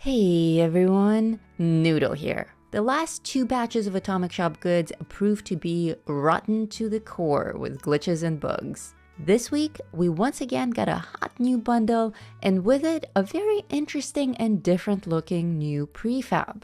Hey everyone, Noodle here. The last two batches of Atomic Shop goods proved to be rotten to the core with glitches and bugs. This week, we once again got a hot new bundle and with it, a very interesting and different looking new prefab.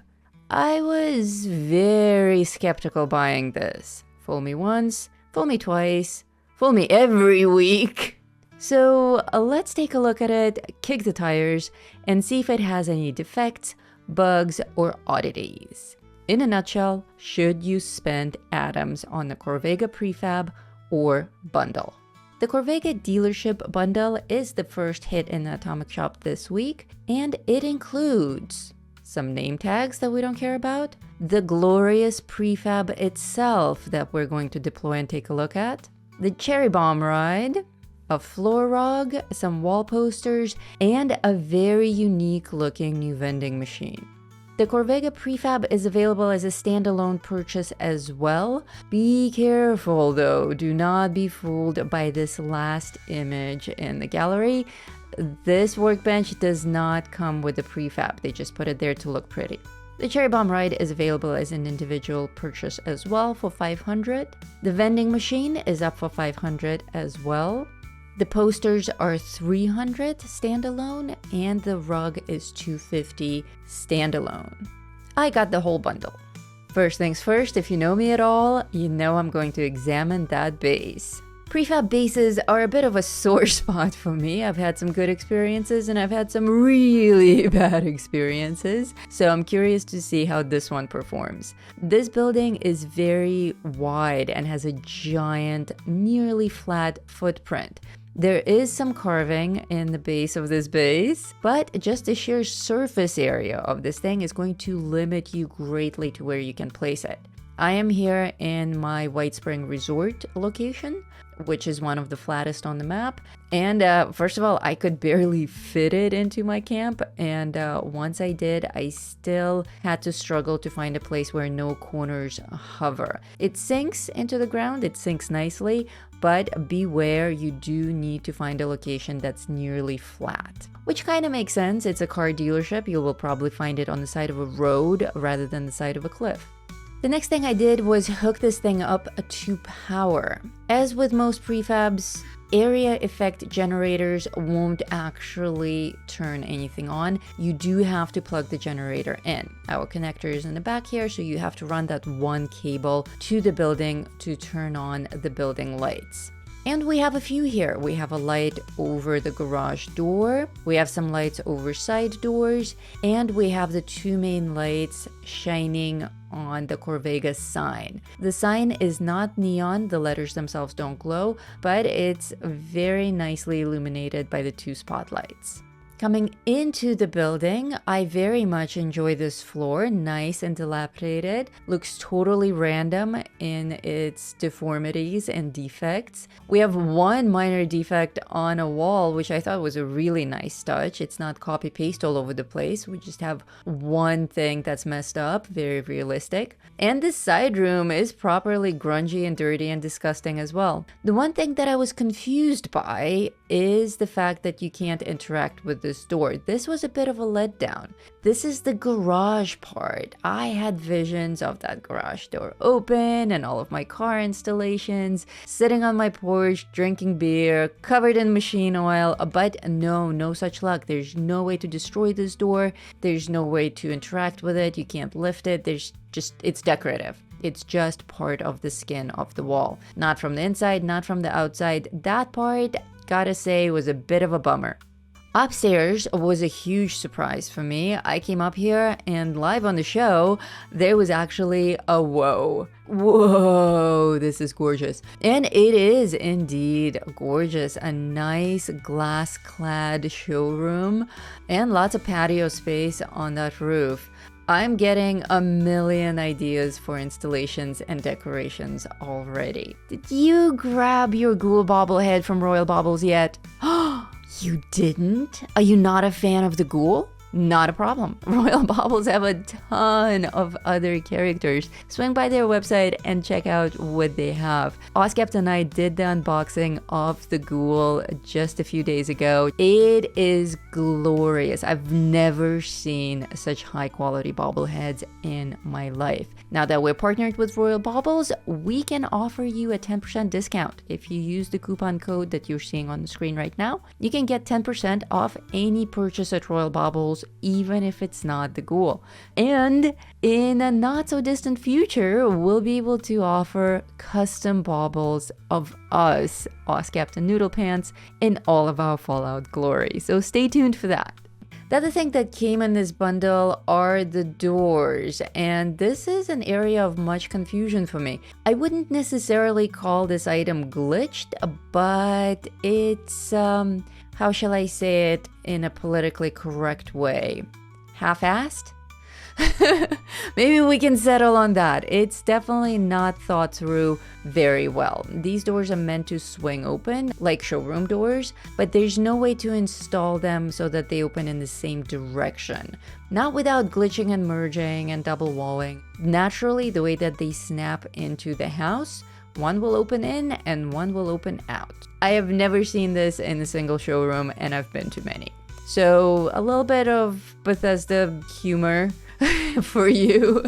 I was very skeptical buying this. Fool me once, fool me twice, fool me every week. So let's take a look at it, kick the tires, and see if it has any defects, bugs, or oddities. In a nutshell, should you spend atoms on the Corvega Prefab or bundle? The Corvega dealership bundle is the first hit in the Atomic Shop this week, and it includes some name tags that we don't care about, the glorious prefab itself that we're going to deploy and take a look at, the cherry bomb ride, a floor rug, some wall posters, and a very unique looking new vending machine. The Corvega Prefab is available as a standalone purchase as well. Be careful though, do not be fooled by this last image in the gallery. This workbench does not come with the prefab, they just put it there to look pretty. The Cherry Bomb Ride is available as an individual purchase as well for $500. The vending machine is up for $500 as well. The posters are $300 standalone and the rug is $250 standalone. I got the whole bundle. First things first, if you know me at all, you know I'm going to examine that base. Prefab bases are a bit of a sore spot for me. I've had some good experiences and I've had some really bad experiences. So I'm curious to see how this one performs. This building is very wide and has a giant, nearly flat footprint. There is some carving in the base of this base, but just the sheer surface area of this thing is going to limit you greatly to where you can place it. I am here in my White Spring Resort location, which is one of the flattest on the map. And first of all, I could barely fit it into my camp. And once I did, I still had to struggle to find a place where no corners hover. It sinks into the ground, it sinks nicely, but beware, you do need to find a location that's nearly flat. Which kind of makes sense, it's a car dealership, you will probably find it on the side of a road rather than the side of a cliff. The next thing I did was hook this thing up to power. As with most prefabs, area effect generators won't actually turn anything on. You do have to plug the generator in. Our connector is in the back here, so you have to run that one cable to the building to turn on the building lights. And we have a few here. We have a light over the garage door, we have some lights over side doors, and we have the two main lights shining on the Corvega sign. The sign is not neon, the letters themselves don't glow, but it's very nicely illuminated by the two spotlights. Coming into the building, I very much enjoy this floor, nice and dilapidated, looks totally random in its deformities and defects. We have one minor defect on a wall, which I thought was a really nice touch. It's not copy-paste all over the place, we just have one thing that's messed up, very realistic. And this side room is properly grungy and dirty and disgusting as well. The one thing that I was confused by is the fact that you can't interact with this door. This was a bit of a letdown. This is the garage part. I had visions of that garage door open and all of my car installations, sitting on my porch, drinking beer, covered in machine oil, but no such luck. There's no way to destroy this door. There's no way to interact with it. You can't lift it. It's decorative. It's just part of the skin of the wall. Not from the inside, not from the outside. That part, gotta say, was a bit of a bummer. Upstairs was a huge surprise for me. I came up here and live on the show, there was actually a whoa, this is gorgeous. And it is indeed gorgeous. A nice glass-clad showroom and lots of patio space on that roof. I'm getting a million ideas for installations and decorations already. Did you grab your ghoul bobblehead from Royal Baubles yet? You didn't? Are you not a fan of the ghoul? Not a problem. Royal Baubles have a ton of other characters. Swing by their website and check out what they have. Oskapt and I did the unboxing of the Ghoul just a few days ago. It is glorious. I've never seen such high quality bobbleheads in my life. Now that we're partnered with Royal Baubles, we can offer you a 10% discount. If you use the coupon code that you're seeing on the screen right now, you can get 10% off any purchase at Royal Baubles, even if it's not the Ghoul. And in a not so distant future, we'll be able to offer custom baubles of us, Oskapt and Noodle Pants, in all of our Fallout glory. So stay tuned for that. The other thing that came in this bundle are the doors, and this is an area of much confusion for me. I wouldn't necessarily call this item glitched, but it's, how shall I say it in a politically correct way? Half-assed? Maybe we can settle on that. It's definitely not thought through very well. These doors are meant to swing open like showroom doors, but there's no way to install them so that they open in the same direction. Not without glitching and merging and double walling. Naturally, the way that they snap into the house, one will open in and one will open out. I have never seen this in a single showroom, and I've been to many. So a little bit of Bethesda humor for you.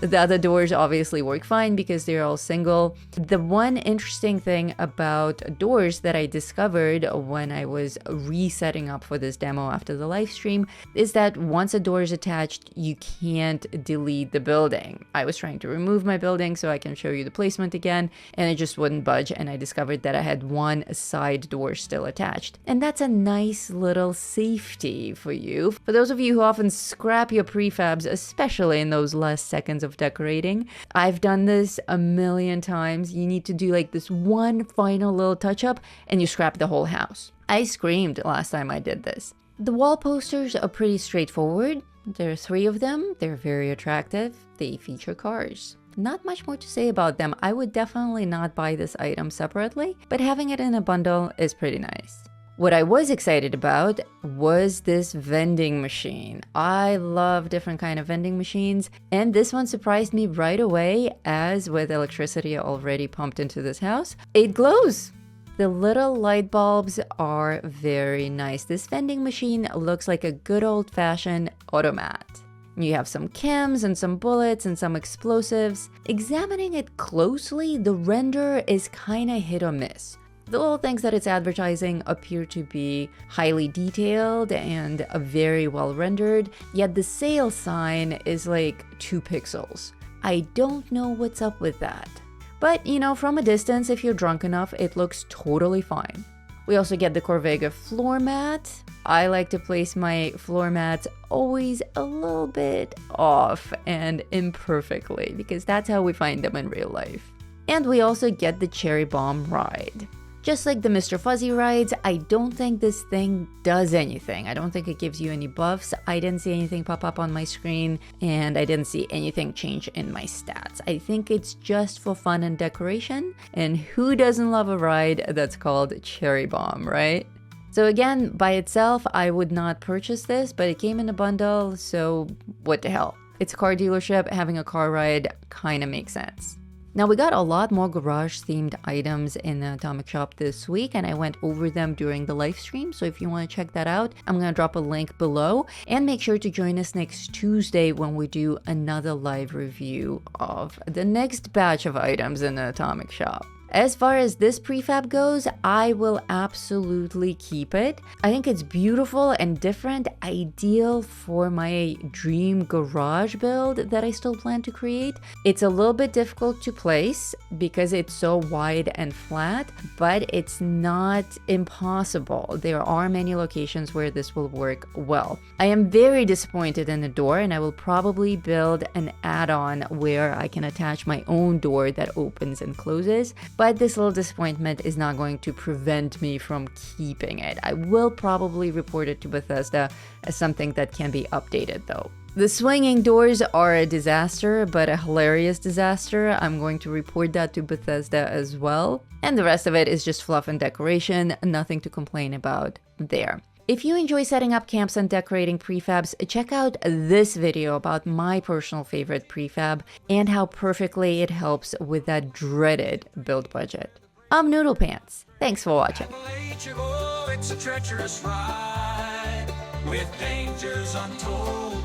The other doors obviously work fine because they're all single. The one interesting thing about doors that I discovered when I was resetting up for this demo after the live stream is that once a door is attached, you can't delete the building. I was trying to remove my building so I can show you the placement again, and it just wouldn't budge, and I discovered that I had one side door still attached. And that's a nice little safety for you. For those of you who often scrap your prefabs, especially in those last seconds of decorating. I've done this a million times. You need to do like this one final little touch up and you scrap the whole house. I screamed last time I did this. The wall posters are pretty straightforward. There are 3 of them. They're very attractive. They feature cars. Not much more to say about them. I would definitely not buy this item separately, but having it in a bundle is pretty nice. What I was excited about was this vending machine. I love different kind of vending machines, and this one surprised me right away, as with electricity already pumped into this house, it glows. The little light bulbs are very nice. This vending machine looks like a good old-fashioned automat. You have some chems and some bullets and some explosives. Examining it closely, the render is kinda hit or miss. The little things that it's advertising appear to be highly detailed and very well rendered, yet the sales sign is like 2 pixels. I don't know what's up with that. But, you know, from a distance, if you're drunk enough, it looks totally fine. We also get the Corvega floor mat. I like to place my floor mats always a little bit off and imperfectly, because that's how we find them in real life. And we also get the cherry bomb ride. Just like the Mr. Fuzzy rides, I don't think this thing does anything. I don't think it gives you any buffs. I didn't see anything pop up on my screen, and I didn't see anything change in my stats. I think it's just for fun and decoration, and who doesn't love a ride that's called Cherry Bomb, right? So again, by itself, I would not purchase this, but it came in a bundle, so what the hell? It's a car dealership, having a car ride kinda makes sense. Now, we got a lot more garage-themed items in the Atomic Shop this week, and I went over them during the live stream, so if you want to check that out, I'm going to drop a link below, and make sure to join us next Tuesday when we do another live review of the next batch of items in the Atomic Shop. As far as this prefab goes, I will absolutely keep it. I think it's beautiful and different, ideal for my dream garage build that I still plan to create. It's a little bit difficult to place because it's so wide and flat, but it's not impossible. There are many locations where this will work well. I am very disappointed in the door, and I will probably build an add-on where I can attach my own door that opens and closes. But this little disappointment is not going to prevent me from keeping it. I will probably report it to Bethesda as something that can be updated though. The swinging doors are a disaster, but a hilarious disaster. I'm going to report that to Bethesda as well. And the rest of it is just fluff and decoration, nothing to complain about there. If you enjoy setting up camps and decorating prefabs, check out this video about my personal favorite prefab and how perfectly it helps with that dreaded build budget. I'm Noodle Pants. Thanks for watching. It's a treacherous ride with dangers untold.